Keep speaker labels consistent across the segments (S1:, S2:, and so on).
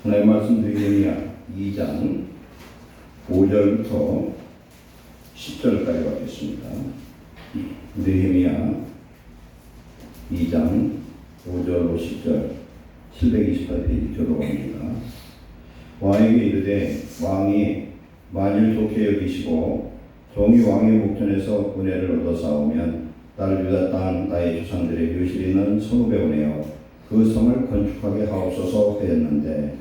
S1: 하나님의 말씀 느헤미야 2장 5절부터 10절까지 받겠습니다. 느헤미야 2장 5절 10절 728페이지 들어갑니다. 왕에게 이르되 왕이 만일 좋게 여기시고 종이 왕의 목전에서 은혜를 얻어 싸우면 딸 유다 땅 나의 조상들의 묘실에 있는 성읍에 보내어 그 성을 건축하게 하옵소서 하였는데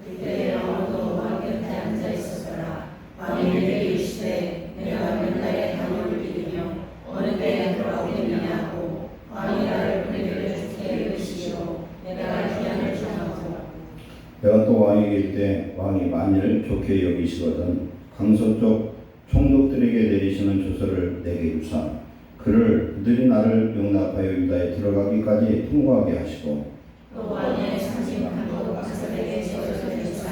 S2: 그때 아무도 왕 곁에 앉아 있었더라. 왕이 내게 이르시되 내가 몇 날의 단호를 빌리며 어느 때에 돌아오겠느냐고 왕이 나를 은혜를 주게 여기시기로 내가 기한을 정하고
S1: 내가 또 왕에게 이르되 왕이 만일 좋게 여기시거든 강서쪽 총독들에게 내리시는 조서를 내게 주사 그를 그들이 나를 용납하여 유다에 들어가기까지 통과하게 하시고
S2: 또 왕의 상징 감독 박사에게 제조를 주사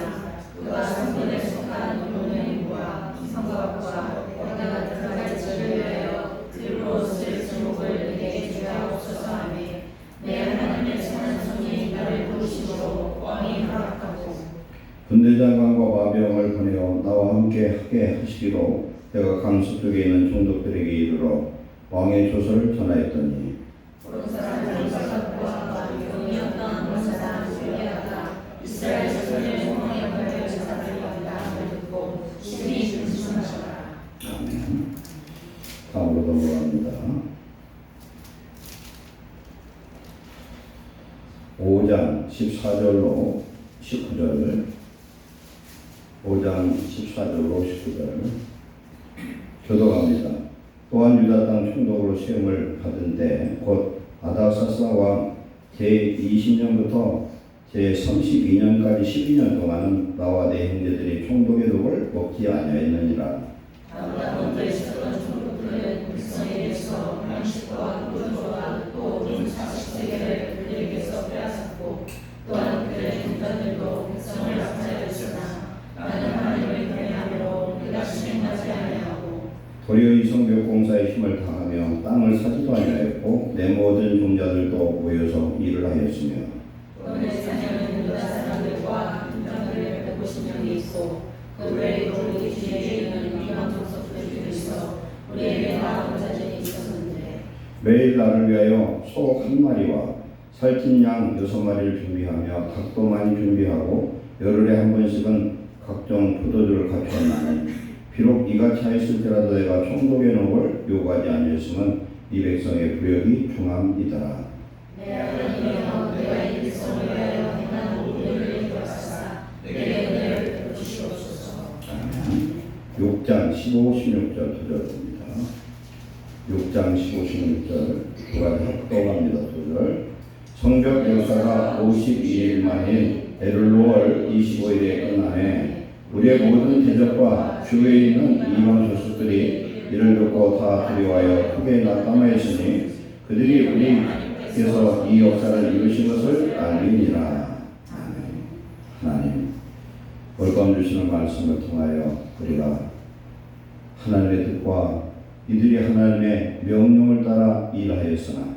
S2: 그가 성전에 속한 노년인과 성곽과 여기가 들어갈 지를 위하여 들로 쓸 주목을 내게 주하옵소서 하며 내 하나님의 선한 손이 나를 부르심으로 왕이 허락하고
S1: 군대장관과 마병을 보내어 나와 함께 하게 하시기로 내가 강서쪽에 있는 총독들에게 이르러 왕의 조서를 전하였더니
S2: 보름사람 장사과 용이었던 보름사람 주리아가 이스라엘 자손의 종의 권력을 잡으려고 나를 듣고 심히 근심하더라.
S1: 아멘. 다음으로 넘어갑니다. 5장 14절로 19절 5장 14절로 19절 교도갑니다. 또한 유다 땅 총독으로 시험을 받은데 곧 아닥사스다 왕 제20년부터 제32년까지 12년 동안은 나와 내 형제들이 총독의 독을 먹지 아니하였느니라.
S2: 나보다 먼저 있었던 총독들은 백성에게서 양식과 물조와 또 사식세계를 그들에게서 빼앗았고 또한 그들의 군사들도 백성을 압살하였으나 나는 하나님을 경외함으로 그가 실행하지 아니하고
S1: 도리어 이 성벽 공사에 힘을 다하며 땅을 사지도 아니하였고 내 모든 종자들도 모여서 일을 하였으며
S2: 또 내 자녀는 유다 사람들과 군장들의 150명이 있고 그 외에도 우리 뒤에 있는 이방 족속들이 있어 우리에게 나아온 자들이 있었는데
S1: 매일 나를 위하여 소 한 마리와 살찐 양 6마리를 준비하며 닭도 많이 준비하고 열흘에 한 번씩은 각종 포도주를 갖추었나니 비록 이같이 하였을지라도 내가 총독의 녹을 요구하지 아니했으면 이 백성의 부역이 중함이더라.
S2: 내 하나님이여 내가 이 백성을 위하여 행한 모든 일을 기억하사 내게 은혜를 베푸시옵소서.
S1: 6장 15, 16절 두절입니다. 6장 15, 16절 두 가지 합독합니다. 두절 성벽 역사가 52일 만인 에룰 25일에 끝나네 우리의 모든 대적과 주위에 있는 이방 조수들이 이를 듣고 다 두려워하여 크게 낙담하였으니 그들이 우리께서 이 역사를 이루신 것을 알리니라. 하나님 올밤 주시는 말씀을 통하여 우리가 하나님의 뜻과 이들이 하나님의 명령을 따라 일하였으나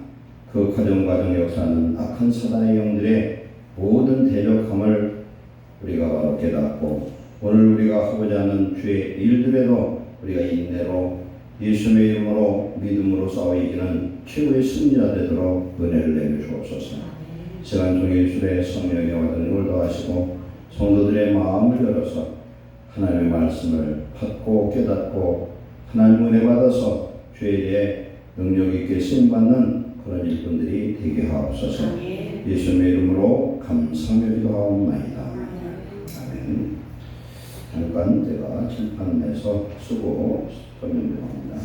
S1: 그 과정 역사는 악한 사단의 영들의 모든 대적함을 우리가 바로 깨닫고 오늘 우리가 하고자 하는 주의 일들에도 우리가 인내로 예수님의 이름으로 믿음으로 싸워 이기는 최고의 승리자 되도록 은혜를 내주시옵소서. 시간 중에 주의 성령의 와드님을 더하시고 성도들의 마음을 열어서 하나님의 말씀을 받고 깨닫고 하나님 은혜 받아서 주에 대해 능력 있게 쓰임받는 그런 일꾼들이 되게 하옵소서. 예수님의 이름으로 감사하며 기도하옵나이다. 아멘. 잠깐 제가 칠판에서 쓰고 설명드립니다.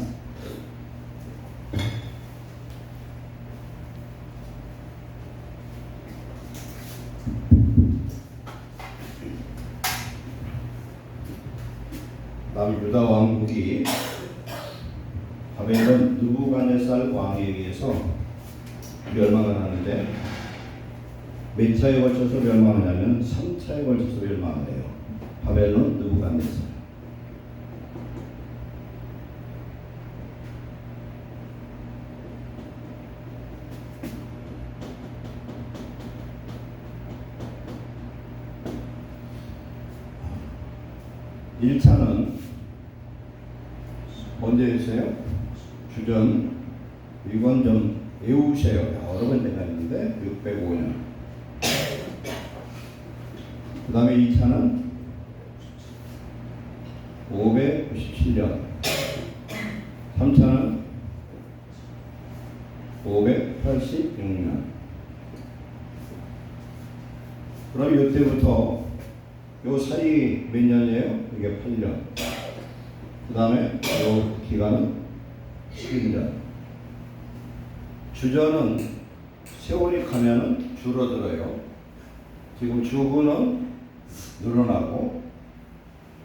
S1: 남유다 왕국이 바벨론 느부갓네살 왕에 의해서 멸망을 하는데 몇 차에 걸쳐서 멸망하냐면 3차에 걸쳐서 멸망을 해요. 바벨론 느부갓네살. 1차는 언제였어요? 주전. 이건 좀 외우세요. 여러 번 내가 했는데 605년. 그 다음에 2차는 597년. 3차는 586년. 그럼 이때부터 요 사이 몇 년이에요? 이게 8년. 그 다음에 요 기간은 11년. 주전은 세월이 가면은 줄어들어요. 지금 주후는 늘어나고,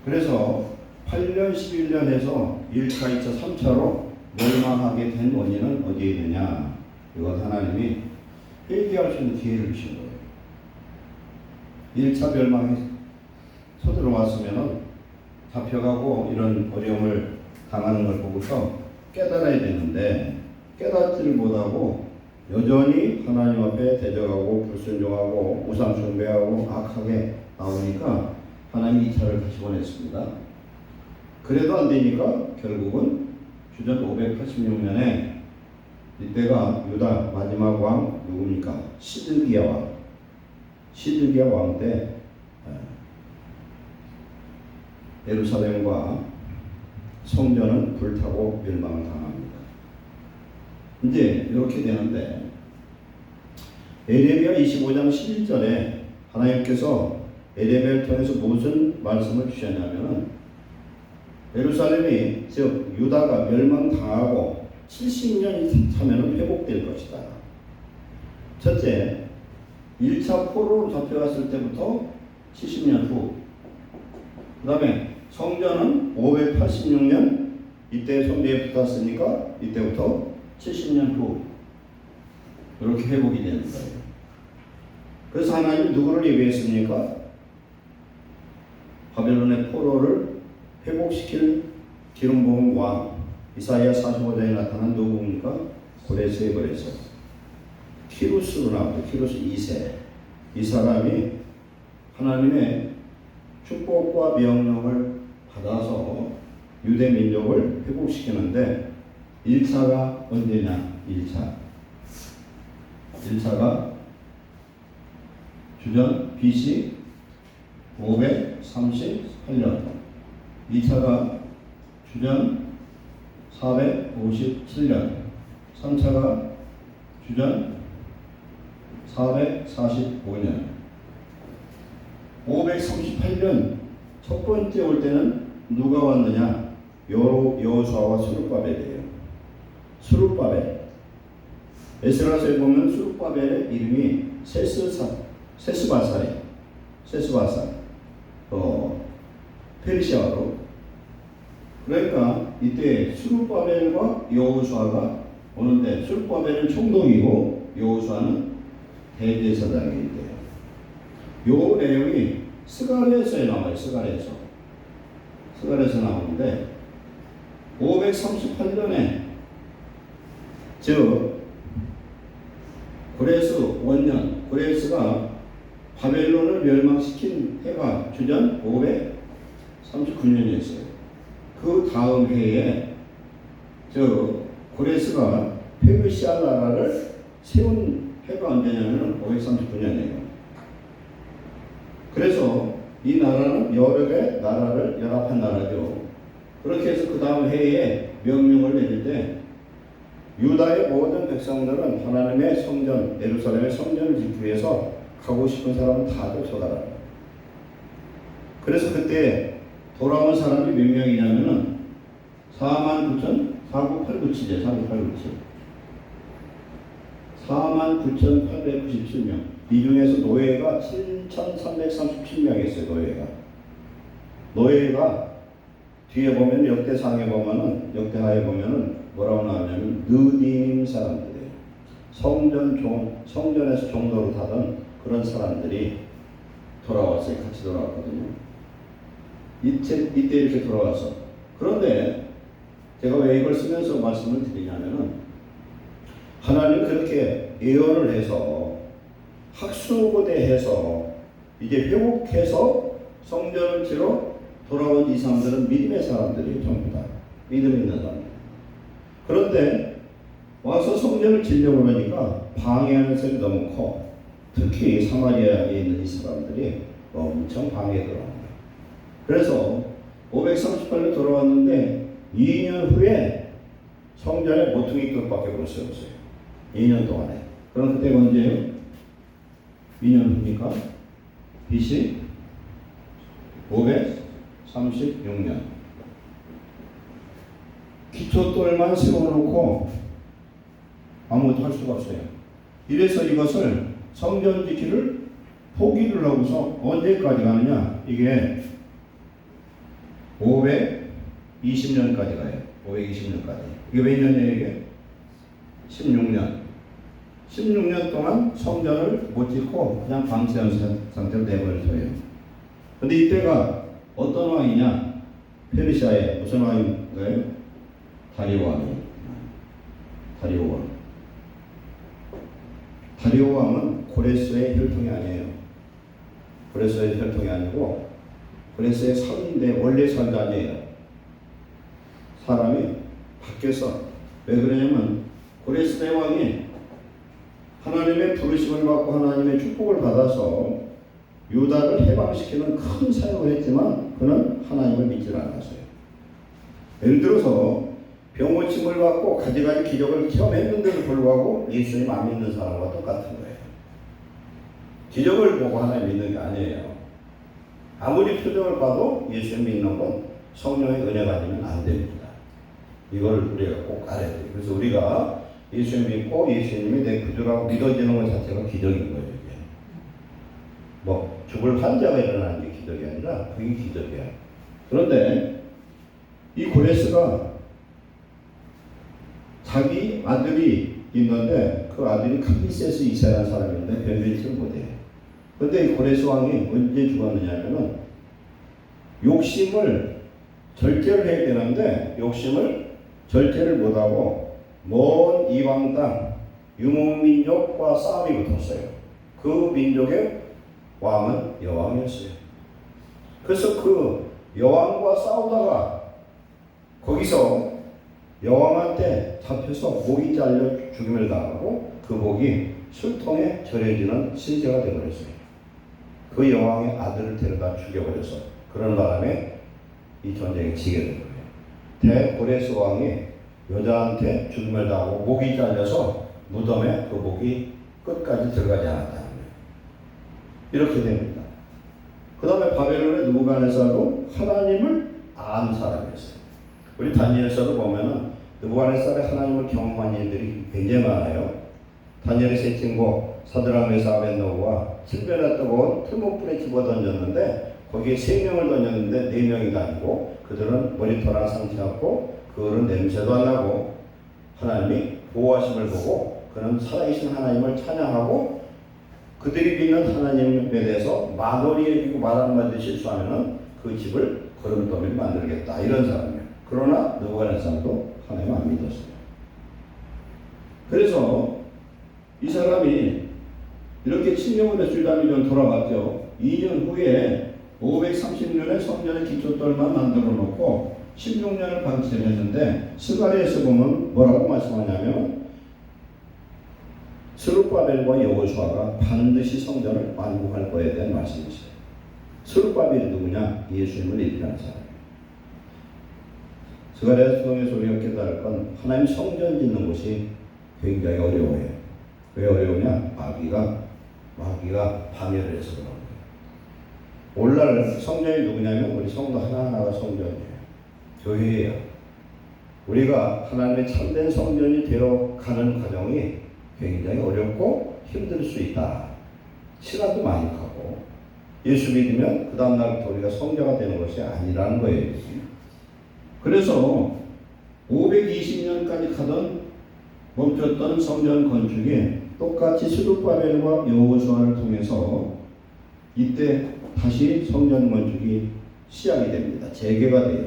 S1: 그래서 8년, 11년에서 1차, 2차, 3차로 멸망하게 된 원인은 어디에 있느냐? 이건 하나님이 회개할 수 있는 기회를 주신 거예요. 1차 멸망에 서들어왔으면 잡혀가고 이런 어려움을 당하는 걸 보고서 깨달아야 되는데 깨닫지를 못하고 여전히 하나님 앞에 대적하고 불순종하고 우상 숭배하고 악하게 나오니까 하나님이 2차를 다시 보냈습니다. 그래도 안 되니까 결국은 주전 586년에 이때가 유다 마지막 왕 누굽니까? 시드기야 왕. 시드기야 왕 때 예루살렘과 성전은 불타고 멸망을 당합니다. 이제 이렇게 되는데 에레미야 25장 11절에 하나님께서 에레미야를 통해서 무슨 말씀을 주셨냐면은 예루살렘이 즉 유다가 멸망당하고 70년이 차면은 회복될 것이다. 첫째, 1차 포로로 잡혀갔을 때부터 70년 후. 그 다음에 성전은 586년 이때 성전에 붙었으니까 이때부터 70년 후 이렇게 회복이 되는 거예요. 그래서 하나님이 누구를 예비했습니까? 바벨론의 포로를 회복시킬 기름 부은 왕 이사야 45장에 나타난 누구입니까? 고레스의 거래서 키루스로 나오죠. 키루스 2세. 이 사람이 하나님의 축복과 명령을 받아서 유대 민족을 회복시키는데 1차가 언제냐? 1차가 주전 BC 538년, 2차가 주전 457년, 3차가 주전 445년. 538년 첫 번째 올 때는 누가 왔느냐? 여호수아와 스룹바벨이에요. 스룹바벨. 에스라서에 보면 스룹바벨의 이름이 세스바살이에요. 세스바살. 페르시아어로. 그러니까 이때 스룹바벨과 여호수아가 오는데 스룹바벨은 총독이고 여호수아는 대제사장이 돼요. 요 내용이 스가랴서에 나와요. 스가랴서 나오는데 538년에 즉 고레스 원년, 고레스가 바벨론을 멸망시킨 해가 주전 539년이었어요. 그 다음 해에 고레스가 페르시아 나라를 세운 해가 언제냐면 539년이에요. 그래서 이 나라는 여러 개 나라를 연합한 나라죠. 그렇게 해서 그 다음 해에 명령을 내릴 때 유다의 모든 백성들은 하나님의 성전, 예루살렘의 성전을 짓기 위해서 가고 싶은 사람은 다 쫓아가라. 그래서 그때 돌아온 사람이 몇 명이냐면은 49,897이에요. 49,897명. 이 중에서 노예가 7,337명이었어요. 노예가 뒤에 보면 역대상에 보면은 역대하에 보면은 뭐라고 나오냐면 느딘 사람들이에요. 성전에서 종도를 타던 그런 사람들이 돌아왔어요. 같이 돌아왔거든요. 이때 이렇게 돌아와서. 그런데 제가 왜 이걸 쓰면서 말씀을 드리냐면은 하나님은 그렇게 예언을 해서 학수고대해서 이제 회복해서 성전을 지러 돌아온 이 사람들은 믿음의 사람들이에요. 전부 다 믿음 있는 사람들. 그런데 와서 성전을 지려고 그러니까 방해하는 소리 너무 커. 특히 사마리아에 있는 이 사람들이 엄청 방해더라고요. 그래서 538년 돌아왔는데 2년 후에 성전에 모퉁이 끝밖에 못 세웠어요. 2년 동안에. 그럼 그때가 언제예요? 2년 후니까 BC 536년. 기초돌만 세워놓고 아무것도 할 수가 없어요. 이래서 이것을 성전 지키를 포기를 하고서 언제까지 가느냐? 이게 520년까지 가요. 520년까지. 이게 몇 년이에요, 이게? 16년. 16년 동안 성전을 못 짓고 그냥 방치한 상태로 내버려둬요. 근데 이때가 어떤 왕이냐? 페르시아의 무슨 왕인가요? 다리오 왕이. 다리오 왕. 다리오 왕은 고레스의 혈통이 아니에요. 고레스의 혈통이 아니고 고레스의 사위인데 원래 사위가 아니에요. 사람이 바뀌어서. 왜 그러냐면 고레스 대왕이 하나님의 부르심을 받고 하나님의 축복을 받아서 유다를 해방시키는 큰 사역을 했지만 그는 하나님을 믿지 않았어요. 예를 들어서 병고침을 받고 가지가지 기적을 체험했는데도 불구하고 예수님 안 믿는 사람과 똑같은 거예요. 기적을 보고 하나님 믿는 게 아니에요. 아무리 표정을 봐도 예수님 믿는 건 성령의 은혜가 아니면 안 됩니다. 이걸 우리가 꼭 알아야 돼요. 그래서 우리가 예수님 믿고 예수님이 내 구주라고 믿어지는 것 자체가 기적인 거예요. 이게. 뭐 죽을 환자가 일어나는 게 기적이 아니라 그게 기적이야. 그런데 이 고레스가 자기 아들이 있는데 그 아들이 캄비세스 2세라는 사람인데 변변치를 못해요. 그런데 이 고레스 왕이 언제 죽었느냐면은 욕심을 절제를 해야 되는데 욕심을 절제를 못하고 먼 이방 땅 유목민족과 싸움이 붙었어요. 그 민족의 왕은 여왕이었어요. 그래서 그 여왕과 싸우다가 거기서 여왕한테 잡혀서 목이 잘려 죽임을 당하고 그 목이 술통에 절여지는 신세가 되어버렸어요. 그 여왕의 아들을 데려다 죽여버려서 그런 바람에 이 전쟁이 지게 된 거예요. 대고레스 왕이 여자한테 죽임을 당하고 목이 잘려서 무덤에 그 목이 끝까지 들어가지 않았다는 거예요. 이렇게 됩니다. 그 다음에 바벨론의 느부갓네살도 하나님을 아는 사람이었어요. 우리 다니엘서도 보면은 느부갓네살의 하나님을 경험한 일들이 굉장히 많아요. 다니엘의 세 친구 사드락 메삭 아벳느고가 sil베나 뜨거운 풀무불에 집어던졌는데 거기에 3명을 던졌는데 4명이 다니고 그들은 머리털 상처 없고 그들은 냄새도 안 나고 하나님이 보호하심을 보고 그는 살아계신 하나님을 찬양하고 그들이 믿는 하나님에 대해서 마노리에 비고 말 한마디 실수하면은 그 집을 거름더미를 만들겠다 이런 사람이에요. 그러나 느부갓네살도 하나님 안 믿었어요. 그래서 이 사람이 이렇게 7년을 몇 주일담이 전 돌아갔죠. 2년 후에 530년에 성전의 기초돌만 만들어 놓고 16년을 방치를 했는데 스가랴에서 보면 뭐라고 말씀하냐면 스룹바벨과 여호수아가 반드시 성전을 완공할 거에 대한 말씀이시죠. 스룹바벨이 누구냐? 예수님을 얘기하는 사람이에요. 스가랴 수동의 소리가 깨달을 건 하나님 성전 짓는 것이 굉장히 어려워요. 왜 어려우냐? 마귀가 방해를 해서 그런 거예요. 오늘날 성전이 누구냐면 우리 성도 하나하나가 성전이에요. 교회예요. 우리가 하나님의 참된 성전이 되어가는 과정이 굉장히 어렵고 힘들 수 있다. 시간도 많이 가고 예수 믿으면 그 다음날부터 우리가 성자가 되는 것이 아니라는 거예요. 그래서 520년까지 가던 멈췄던 성전 건축이 똑같이 스룹바벨과 여호수아를 통해서 이때 다시 성전 건축이 시작이 됩니다. 재개가 돼요.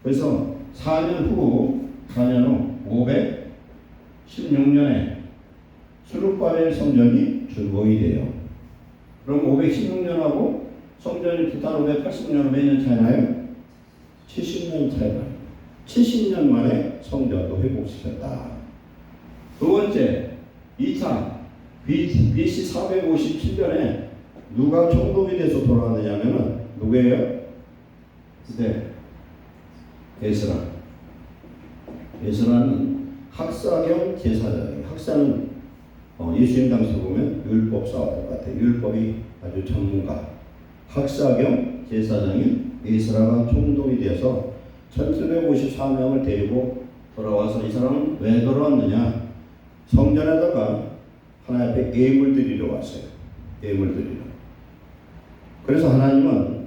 S1: 그래서 4년 후 516년에 스룹바벨 성전이 준공이 돼요. 그럼 516년하고 성전이 부탄 580년 몇 년 차이나요? 70년 차이가 70년 만에 성전도 회복시켰다. 두 번째, 2차 BC 457년에 누가 총독이 돼서 돌아가느냐면은 누구예요? 네, 에스라는 학사경 제사장이에요. 학사는 예수님 당시에 보면 율법사와 똑같아요. 율법이 아주 전문가. 학사경 제사장인 에스라가 총독이 되어서 1754명을 데리고 돌아와서 이 사람은 왜 돌아왔느냐? 성전에다가 하나님 앞에 예물 드리러 왔어요. 예물 드리러. 그래서 하나님은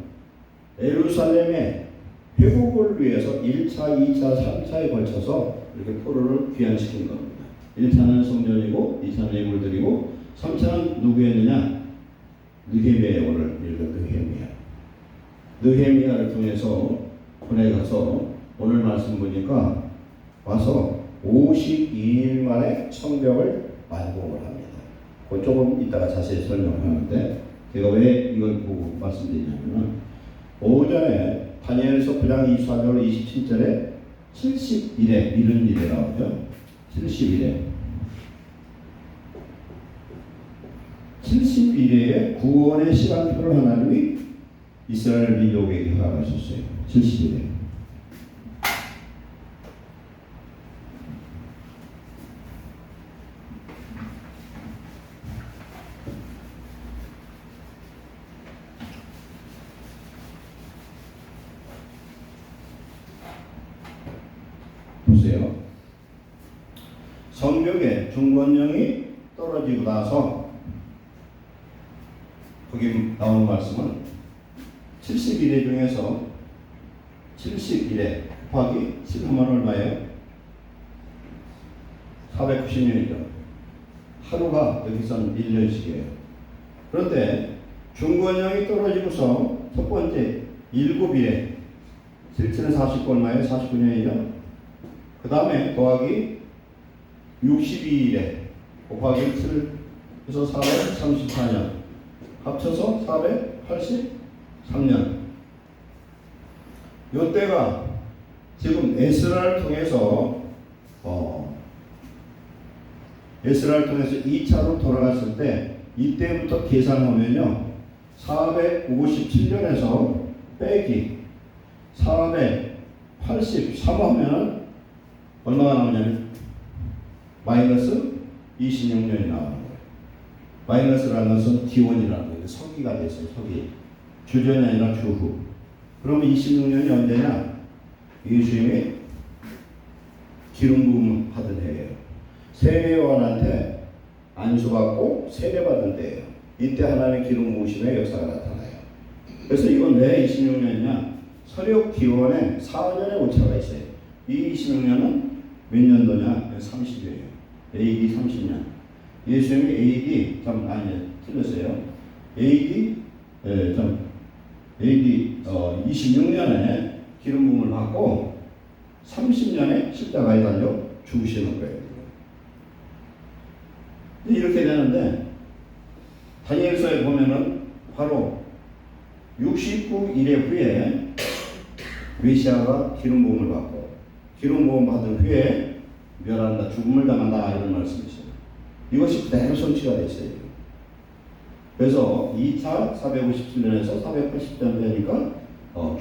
S1: 예루살렘의 회복을 위해서 1차, 2차, 3차에 걸쳐서 이렇게 포로를 귀환시킨 겁니다. 1차는 성전이고 2차는 예물 드리고 3차는 누구였느냐? 느헤미야에 오늘 읽은 느헤미야를 통해서 보내가서 오늘 말씀 보니까 와서 52일 만에 성벽을 완공을 합니다. 그 조금 이따가 자세히 설명하는데 제가 왜 이걸 보고 말씀드리냐면은 오전에 다니엘서 9장 24절 27절에 70일에 이른 일에 나오죠. 70일에 구원의 시간표를 하나님이 이스라엘 민족에게 허락하셨어요. 70일에. 보세요. 성벽에 중건령이 떨어지고 나서 거기 나오는 말씀은 70일에 중에서 70일에 곱하기 7하면 얼마예요? 490년이죠. 하루가 여기서는 1년씩이에요. 그런데 중건령이 떨어지고서 첫 번째 7일에 7, 49 얼마예요? 49년이죠. 그 다음에 더하기 62일에 곱하기 7 해서 434년 합쳐서 483년. 요때가 지금 에스라를 통해서 2차로 돌아갔을 때 이때부터 계산하면요 457년에서 빼기 483하면 얼마가 나오냐면 마이너스 26년이 나오는 거예요. 마이너스라는 것은 기원이라는 거예요. 서기가 됐어요. 서기. 주전이 아니라 주후. 그러면 26년이 언제냐? 예수님이 기름 부음 받은 해예요. 세례요한한테 안수받고 세례받은 때예요. 이때 하나님의 기름 부으심의 역사가 나타나요. 그래서 이건 왜 26년이냐? 서력 기원에 4년의 오차가 있어요. 이 26년은 몇 년도냐? 30이에요. AD 30년. 예수님이 AD 틀렸어요. AD 26년에 기름 부음을 받고 30년에 십자가에 달려 죽으시는 거예요. 이렇게 되는데 다니엘서에 보면은 바로 69일의 후에 메시아가 기름 부음을 받고 기름 부음 받은 후에 멸한다, 죽음을 당한다 이런 말씀이 있어요. 이것이 그대로 성취가 됐어요. 그래서 2차 457년에서 480년 되니까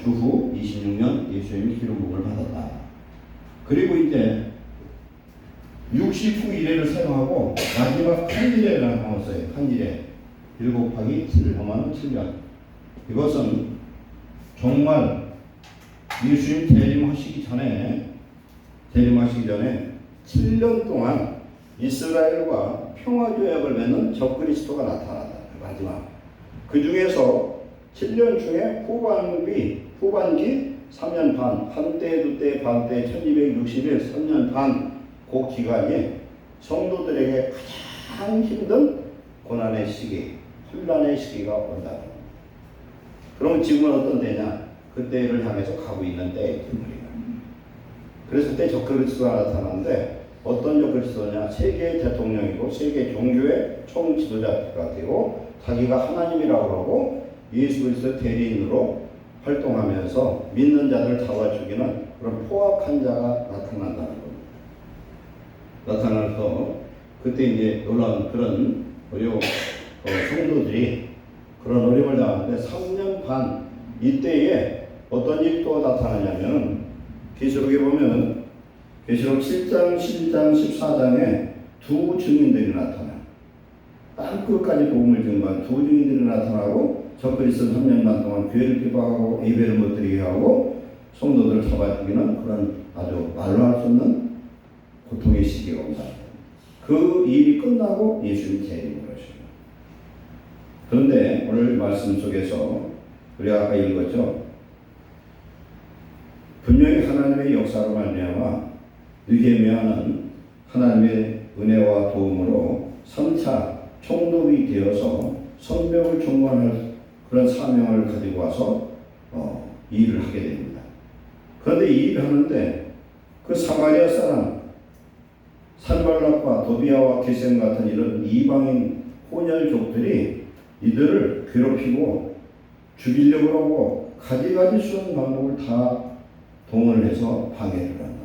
S1: 주후 26년 예수님이 기름 부음을 받았다. 그리고 이제 69일에를 사용하고 마지막 한일에를 나왔어요. 한일에 7 곱하기 7 하면 7년. 이것은 정말 예수님 재림하시기 전에 7년 동안 이스라엘과 평화조약을 맺는 적그리스도가 나타난다. 마지막. 그 중에서 7년 중에 후반기 3년 반, 한때, 두때, 반때, 1260일, 3년 반, 그 기간에 성도들에게 가장 힘든 고난의 시기, 혼란의 시기가 온다. 그러면 지금은 어떤 때냐? 그때를 향해서 가고 있는 때이기 때문이에요. 그래서 그때 적그리스도가 나타나는데 어떤 적그리스도냐? 세계의 대통령이고 세계 종교의 총지도자가 되고 자기가 하나님이라고 하고 예수 그리스도의 대리인으로 활동하면서 믿는 자를 잡아주기는 그런 포악한 자가 나타난다는 겁니다. 나타나서 그때 이제 놀라운 그런 성도들이 그런 어려움을 당하는데 3년 반 이때에 어떤 일이 또 나타나냐면 계시록에 보면 계시록 7장, 7장, 14장에 두 증인들이 나타나요. 땅 끝까지 복음을 증거한 두 증인들이 나타나고 적그리스도 3년 반 동안 교회를 비방하고 예배를 못 드리게 하고 성도들을 잡아주기는 그런 아주 말로 할 수 없는 고통의 시기가 온다. 그 일이 끝나고 예수님이 재림을 하시고. 그런데 오늘 말씀 속에서 우리가 아까 읽었죠. 분명히 하나님의 역사로 말미암아 느헤미야는 하나님의 은혜와 도움으로 3차 총독이 되어서 성벽을 종관할 그런 사명을 가지고 와서 일을 하게 됩니다. 그런데 이 일을 하는데 그 사마리아 사람 산발락과 도비아와 게셈 같은 이런 이방인 혼혈족들이 이들을 괴롭히고 죽이려고 하고 가지가지 수많은 방법을 다 동원을 해서 방해를 한다.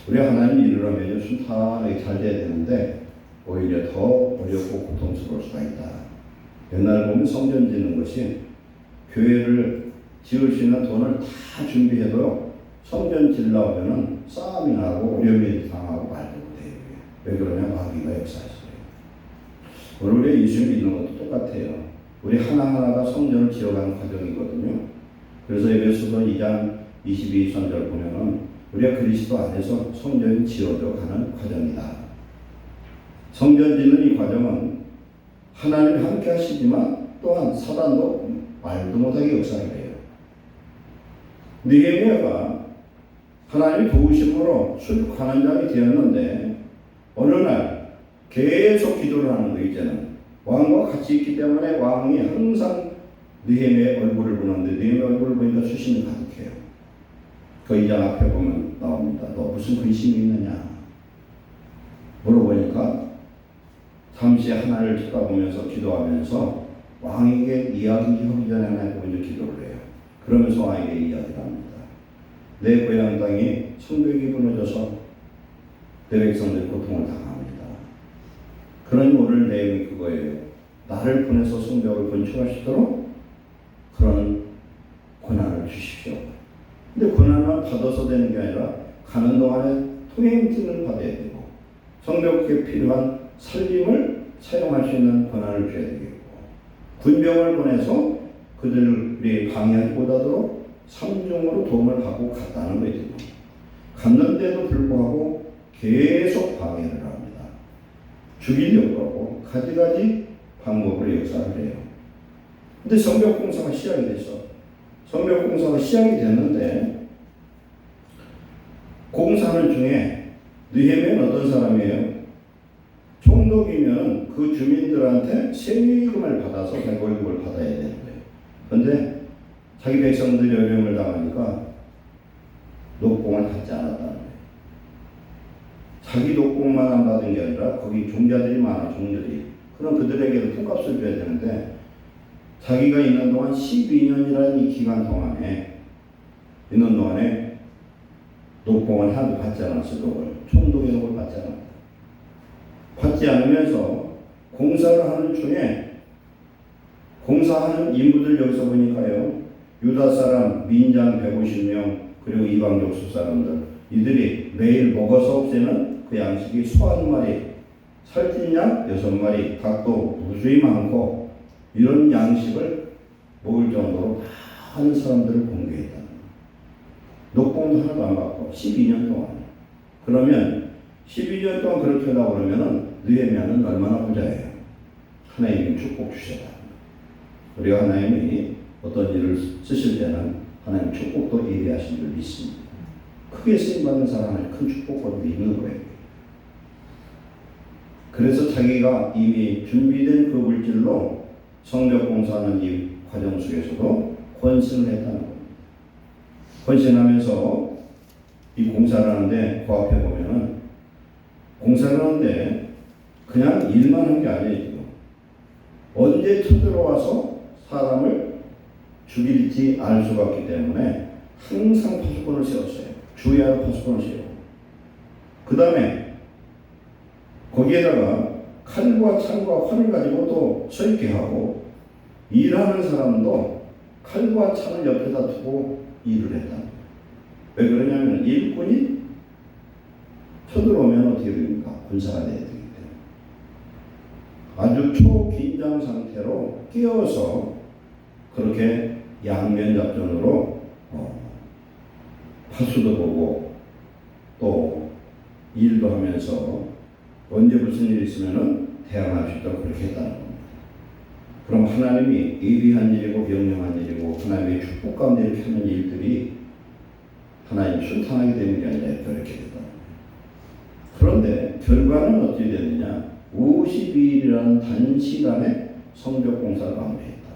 S1: 우리 하나님 일을 하면 순탄하게 잘 돼야 되는데 오히려 더 어렵고 고통스러울 수가 있다. 옛날 보면 성전 짓는 것이 교회를 지을 수 있는 돈을 다 준비해도 성전 지으려면 싸움이 나고 어려움이 당하고 말도 못해요. 왜 그러냐? 마귀가 역사했어요. 오늘 우리 예수 믿는 것도 똑같아요. 우리 하나하나가 성전을 지어가는 과정이거든요. 그래서 에베소서 2장 22절을 보면은 우리가 그리스도 안에서 성전이 지어져 가는 과정이다. 성전 짓는 이 과정은 하나님이 함께 하시지만 또한 사단도 말도 못하게 역사를 해요. 느헤미야가 하나님이 도우심으로 출관원장이 되었는데 어느 날 계속 기도를 하는 거 있잖아요. 왕과 같이 있기 때문에 왕이 항상 느헤미야의 얼굴을 보는데 느헤미야 얼굴을 보니까 수심이 가득해요. 그 2장 앞에 보면 나옵니다. 너 무슨 근심이 있느냐? 물어보니까 잠시 하나를 쳐다보면서 기도하면서 왕에게 이야기하기 전에 하나님 먼저 기도를 해요. 그러면서 왕에게 이야기를 합니다. 내 고향 땅이 성벽이 무너져서 내 백성들이 고통을 당합니다. 그러니 오늘 내용이 그거예요. 나를 보내서 성벽을 건축하시도록 그런 권한을 주십시오. 근데 권한을 받아서 되는 게 아니라 가는 동안에 통행증을 받아야 되고 성벽에 필요한 살림을 사용할 수 있는 권한을 줘야 되겠고 군병을 보내서 그들이 방해하지 못하도록 삼중으로 도움을 받고 갔다는 거죠. 갔는데도 불구하고 계속 방해를 합니다. 죽이려고 하고 가지가지 방법으로 역사를 해요. 근데 성벽 공사가 시작이 됐어. 성벽 공사가 시작이 됐는데 공사하는 중에 느헤미야는 어떤 사람이에요? 총독이면 그 주민들한테 세금을 받아서 월급을 받아야 되는 거예요. 그런데 자기 백성들이 어려움을 당하니까 녹봉을 받지 않았다는 거예요. 자기 녹봉만 안 받은 게 아니라 거기 종자들이 많아, 종들이. 그럼 그들에게도 품값을 줘야 되는데 자기가 있는 동안 12년이라는 이 기간 동안에 있는 동안에 녹봉을 하나도 받지 않았어요. 녹을. 총독의 녹을 받지 않았어요. 받지 않으면서 공사를 하는 중에 공사하는 인부들 여기서 보니까요. 유다 사람 민장 150명 그리고 이방족 수사람들 이들이 매일 먹어서 없애는 그 양식이 소 1마리 살찐양 6마리 닭도 무수히 많고 이런 양식을 먹을 정도로 많은 사람들을 공개했다. 녹봉도 하나도 안 받고 12년 동안. 그러면 12년 동안 그렇게 하려고 그러면은 느헤미야는 얼마나 부자예요. 하나님이 축복 주셨다. 우리가 하나님이 어떤 일을 쓰실 때는 하나님 축복도 예비하신 줄 믿습니다. 크게 쓰임받는 사람은 큰 축복을 믿는 거예요. 그래서 자기가 이미 준비된 그 물질로 성벽 공사하는 이 과정 속에서도 헌신을 했다는 겁니다. 헌신하면서 이 공사를 하는데 그 앞에 보면은 공사를 하는데 그냥 일만 한 게 아니에요. 언제 쳐들어와서 사람을 죽일지 알 수가 없기 때문에 항상 파수꾼을 세웠어요. 주야로 파수꾼을 세우고, 그 다음에 거기에다가 칼과 창과 활을 가지고 또 서 있게 하고, 일하는 사람도 칼과 창을 옆에다 두고 일을 했다. 왜 그러냐면 일꾼이 쳐들어오면 어떻게 됩니까? 군사가 돼야 되기 때문에 아주 초긴장 상태로 끼어서 그렇게 양면 작전으로 파수도 보고 또 일도 하면서 언제 무슨 일이 있으면은 대항할 수 있도록 그렇게 했다는 겁니다. 그럼 하나님이 예비한 일이고 명령한 일이고 하나님의 축복 가운데 이렇게 하는 일들이 하나님 순탄하게 되는 게 아니라 그렇게 됐다. 그런데 결과는 어떻게 됐느냐? 52일이라는 단시간에 성벽 공사를 마무리했다.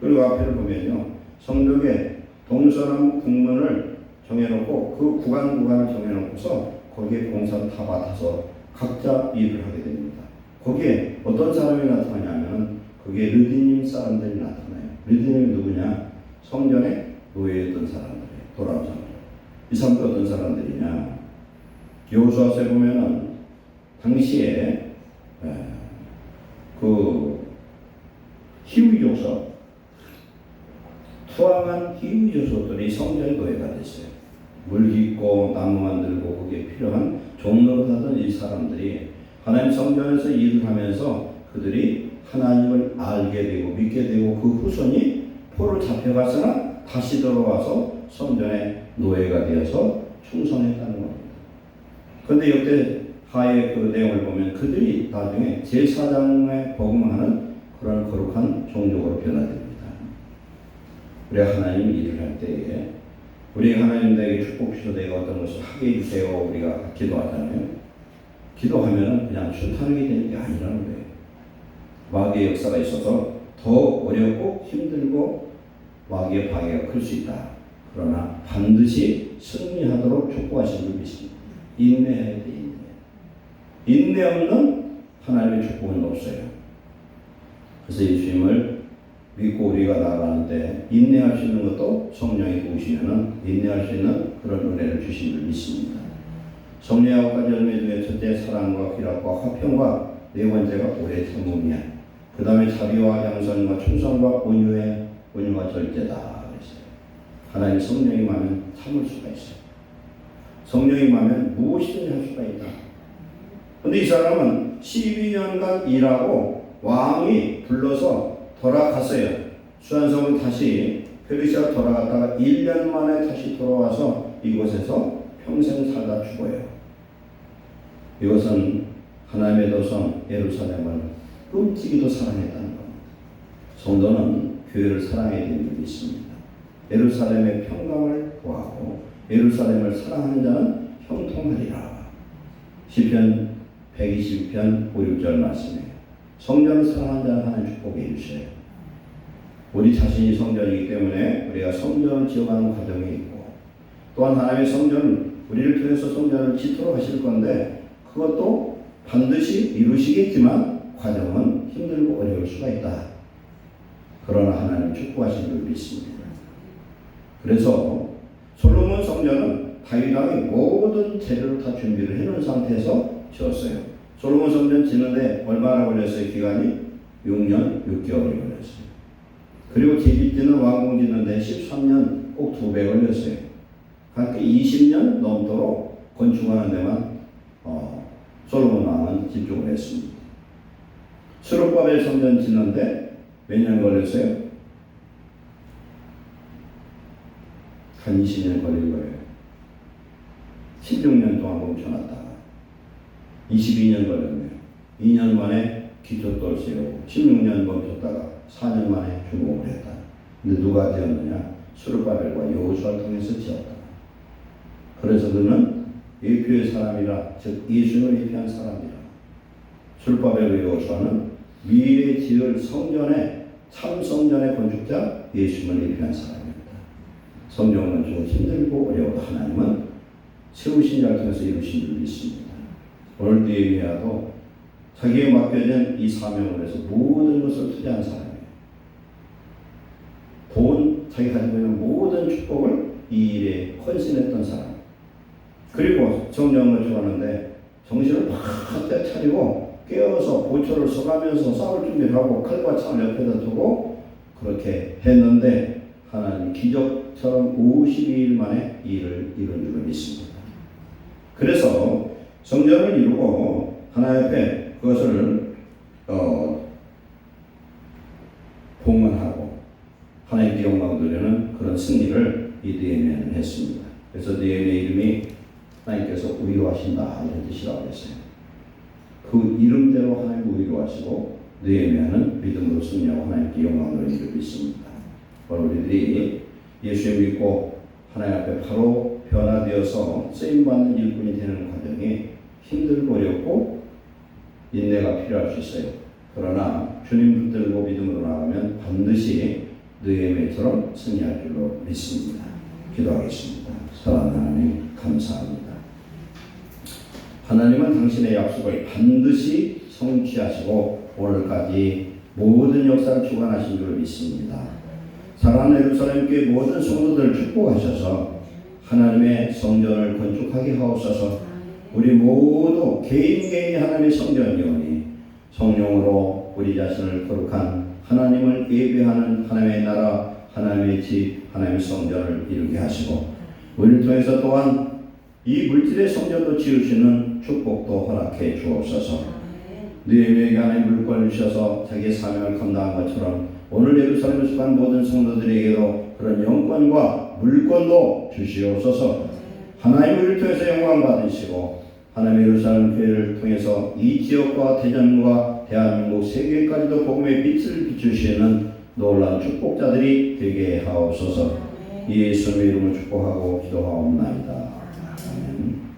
S1: 그리고 앞에를 보면요, 성벽에 동서남 국문을 정해놓고 그 구간을 정해놓고서 거기에 공사를 다 맡아서 각자 일을 하게 됩니다. 거기에 어떤 사람이 나타나냐면 거기에 르디님 사람들이 나타나요. 르디님이 누구냐? 성전에 노예였던 사람들이에요. 돌아온 사람들. 이 사람들 어떤 사람들이냐? 여호수아서에 보면은 당시에 그 히위 족속, 투항한 히위 족속들이 성전의 노예가 됐어요. 물 깃고 나무 만들고 거기에 필요한 종로를 하던 이 사람들이 하나님 성전에서 일을 하면서 그들이 하나님을 알게 되고 믿게 되고 그 후손이 포로 잡혀갔으나 다시 돌아와서 성전의 노예가 되어서 충성했다는 겁니다. 그런데 역대 하의 그 내용을 보면 그들이 나중에 제사장에 복음하는 그런 거룩한 종족으로 변화됩니다. 우리 하나님 일을 할 때에 우리 하나님 내게 축복 주셔서 내가 어떤 것을 하게 해주세요. 우리가 기도하잖아요. 기도하면 그냥 순탄하게 되는 게 아니라는 거예요. 마귀의 역사가 있어서 더 어렵고 힘들고 마귀의 방해가 클 수 있다. 그러나 반드시 승리하도록 축복하신 줄 믿습니다. 인내해야 돼, 인내 없는 하나님의 축복은 없어요. 그래서 예수님을 믿고 우리가 나아가는데 인내할 수 있는 것도 성령이 도우시면은 인내할 수 있는 그런 은혜를 주신 줄 믿습니다. 성령의 9가지 열매 중에 첫째 사랑과 기락과 화평과 네 번째가 오래 참음이야. 그 다음에 자비와 양선과 충성과 온유와 절제다 그랬어요. 하나님 성령이 임하면 참을 수가 있어요. 성령이 임하면 무엇이든지 할 수가 있다. 그런데 이 사람은 12년간 일하고 왕이 불러서 돌아갔어요. 수완성은 다시 페르시아 돌아갔다가 1년 만에 다시 돌아와서 이곳에서 평생 살다 죽어요. 이것은 하나님의 도성 예루살렘을 끔찍이도 사랑했다는 겁니다. 성도는 교회를 사랑해야 되는 줄 믿습니다. 예루살렘의 평강을 구하고 예루살렘을 사랑하는 자는 형통하리라. 시편 120편 5, 6절 말씀이에요. 성전을 사랑하는 자는 하나님 축복해 주세요. 우리 자신이 성전이기 때문에 우리가 성전을 지어가는 과정이 있고 또한 하나님의 성전을 우리를 통해서 성전을 짓도록 하실 건데 그것도 반드시 이루시겠지만 과정은 힘들고 어려울 수가 있다. 그러나 하나님 축복하신 줄 믿습니다. 그래서 솔로몬 성전은 다윗 왕이 모든 재료를 다 준비를 해놓은 상태에서 지었어요. 솔로몬 성전 짓는데 얼마나 걸렸어요? 기간이 6년 6개월이 걸렸어요. 그리고 제비띠는 왕궁 짓는데 13년 꼭 2배 걸렸어요. 그러니까 20년 넘도록 건축하는 데만 솔로몬 왕은 집중을 했습니다. 스룹바벨 성전 짓는데 몇 년 걸렸어요? 한 20년 걸린 거예요. 16년 동안 멈춰놨다가 22년 걸렸네요. 2년 만에 기초돌 세우고 16년 멈췄다가 4년 만에 준공을 했다. 근데 누가 지었느냐? 스룹바벨과 여호수아를 통해서 지었다. 그래서 그는 예표의 사람이라, 즉 예수님을 예표한 사람이라. 스룹바벨과 여호수아는 미래 지을 성전의 참 성전의 건축자 예수님을 예표한 사람입니다. 성경은 좀 힘들고 어려워도 하나님은 세우신 자를 통해서 이루신 줄 믿습니다. 오늘도 예배해도 자기에 맡겨진 이 사명을 해서 모든 것을 투자한 사람이에요. 돈, 자기 가지고 있는 모든 축복을 이 일에 헌신했던 사람. 그리고 성령을 좋아하는데 정신을 확 차리고 깨어서 보초를 서가면서 싸울 준비를 하고 칼과 창을 옆에다 두고 그렇게 했는데 하나님 기적처럼 52일 만에 이 일을 이룬 줄로 믿습니다. 그래서 성전을 이루고 하나님 앞에 그것을 봉헌하고 하나님께 영광 돌리는 그런 승리를 이 느헤미야는 했습니다. 그래서 느헤미야의 이름이 하나님께서 위로하신다 이런 뜻이라고 했어요. 그 이름대로 하나님 위로하시고 느헤미야는 믿음으로 승리하고 하나님께 영광 돌리는 줄 믿습니다. 바로 우리들이 예수를 믿고 하나님 앞에 바로 변화되어서 쓰임받는 일꾼이 되는 과정이 힘들고 어렵고 인내가 필요할 수 있어요. 그러나 주님 붙들고 믿음으로 나가면 반드시 느헤미야처럼 승리할 줄로 믿습니다. 기도하겠습니다. 사랑하는 하나님 감사합니다. 하나님은 당신의 약속을 반드시 성취하시고 오늘까지 모든 역사를 주관하신 줄로 믿습니다. 사랑하는 예루살렘 교회 모든 성도들을 축복하셔서 하나님의 성전을 건축하게 하옵소서. 우리 모두 개인이 하나님의 성전이오니 성령으로 우리 자신을 거룩한 하나님을 예배하는 하나님의 나라, 하나님의 집, 하나님의 성전을 이루게 하시고 우리를 통해서 또한 이 물질의 성전도 지으시는 축복도 허락해 주옵소서. 느헤미야에게 하나님 물권을 주셔서 자기의 사명을 감당한 것처럼 오늘 예루살렘에 속한 모든 성도들에게도 그런 영권과 물권도 주시옵소서. 하나님 우리를 통해서 영광 받으시고 하나님의 예루살렘 교회를 통해서 이 지역과 대전과 대한민국 세계까지도 복음의 빛을 비추시는 놀라운 축복자들이 되게 하옵소서. 예수님의 이름을 축복하고 기도하옵나이다.